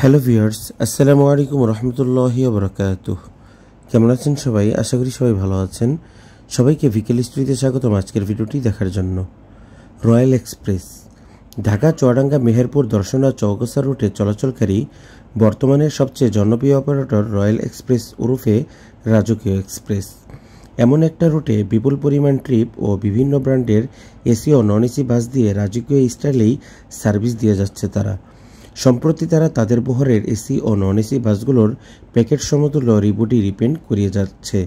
Hello viewers, আসসালামু আলাইকুম রহমতুল্লাহি ওয়া বারাকাতুহু। কেমন আছেন সবাই? আশা করি সবাই ভালো আছেন। সবাইকে ভিকেল স্টুডিওতে স্বাগতম আজকের ভিডিওটি দেখার জন্য। রয়্যাল এক্সপ্রেস ঢাকা চুয়াডাঙ্গা মেহেরপুর দর্শনা চৌগাছা রুটে চলাচলকারী বর্তমানের সবচেয়ে জনপ্রিয় অপারেটর রয়্যাল এক্সপ্রেস ওরফে রাজকীয় এক্সপ্রেস। এমন একটা রুটে বিপুল পরিমাণ ট্রিপ ও বিভিন্ন ব্র্যান্ডের এসি ও নন এসি বাস দিয়ে রাজকীয় স্টাইলেই সার্ভিস দিয়ে যাচ্ছে তারা। সম্প্রতি তারা তাদের বহরের এসি ও নন এসি বাসগুলোর প্যাকেট সমতুল্য রিবডি রিপেন্ট করিয়ে যাচ্ছে।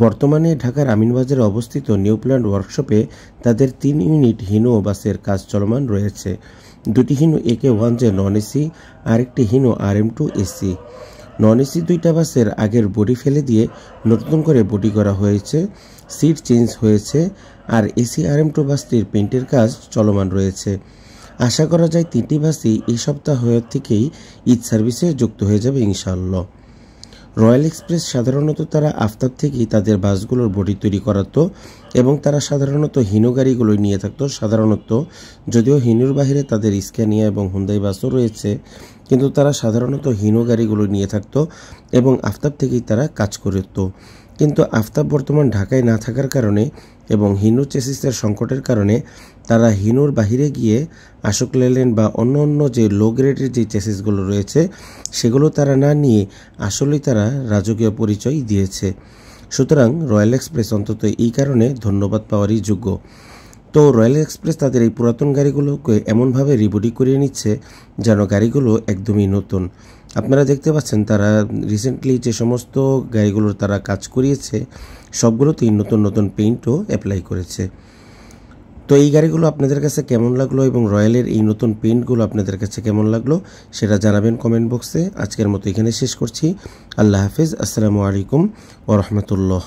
বর্তমানে ঢাকার আমিনবাজারে অবস্থিত নিউ প্ল্যান্ট ওয়ার্কশপে তাদের 3 ইউনিট হিনো বাসের কাজ চলমান রয়েছে। দুটি হিনো AK1J নন এসি, আরেকটি Hino RM2 AC. Non AC দুইটা বাসের আগের বডি ফেলে দিয়ে নতুন করে বডি করা হয়েছে, সিট চেঞ্জ হয়েছে, আর এসি RM2 বাসটির পেন্টের কাজ চলমান রয়েছে। আশা করা যায় 3টি বাসই এই সপ্তাহ থেকেই ঈদ সার্ভিসে যুক্ত হয়ে যাবে ইনশাআল্লাহ। রয়্যাল এক্সপ্রেস সাধারণত তারা আফতাব থেকেই তাদের বাসগুলোর বডি তৈরি করাতো এবং তারা সাধারণত হিনো গাড়িগুলোই নিয়ে থাকতো সাধারণত, যদিও হিনোর বাহিরে তাদের স্ক্যানিয়া এবং হুন্দাই বাসও রয়েছে, কিন্তু তারা সাধারণত হিনো গাড়িগুলো নিয়ে থাকতো এবং আফতাব থেকেই তারা কাজ করত। কিন্তু আফতাব বর্তমান ঢাকায় না থাকার কারণে এবং হিনো চেসিসের সংকটের কারণে তারা হিনোর বাহিরে গিয়ে আশোক লেল্যান্ড বা অন্য যে লো গ্রেডের যে চেসিসগুলো রয়েছে সেগুলো তারা না নিয়ে আসলেই তারা রাজকীয় পরিচয় দিয়েছে। সুতরাং রয়্যাল এক্সপ্রেস অন্তত এই কারণে ধন্যবাদ পাওয়ারই যোগ্য। তো রয়্যাল এক্সপ্রেস তাদের এই পুরাতন গাড়িগুলোকে এমনভাবে রিবডি করিয়ে নিচ্ছে যেন গাড়িগুলো একদমই নতুন। আপনারা দেখতে পাচ্ছেন তারা রিসেন্টলি যে সমস্ত গাড়িগুলোর তারা কাজ করিয়েছে সবগুলোতেই নতুন নতুন পেইন্টও অ্যাপ্লাই করেছে। তো এই গাড়িগুলো আপনাদের কাছে কেমন লাগলো এবং রয়্যালের এই নতুন পেইন্টগুলো আপনাদের কাছে কেমন লাগলো সেটা জানাবেন কমেন্ট বক্সে। আজকের মতো এখানে শেষ করছি। আল্লাহ হাফেজ, আসসালামু আলাইকুম ওয়া রাহমাতুল্লাহ।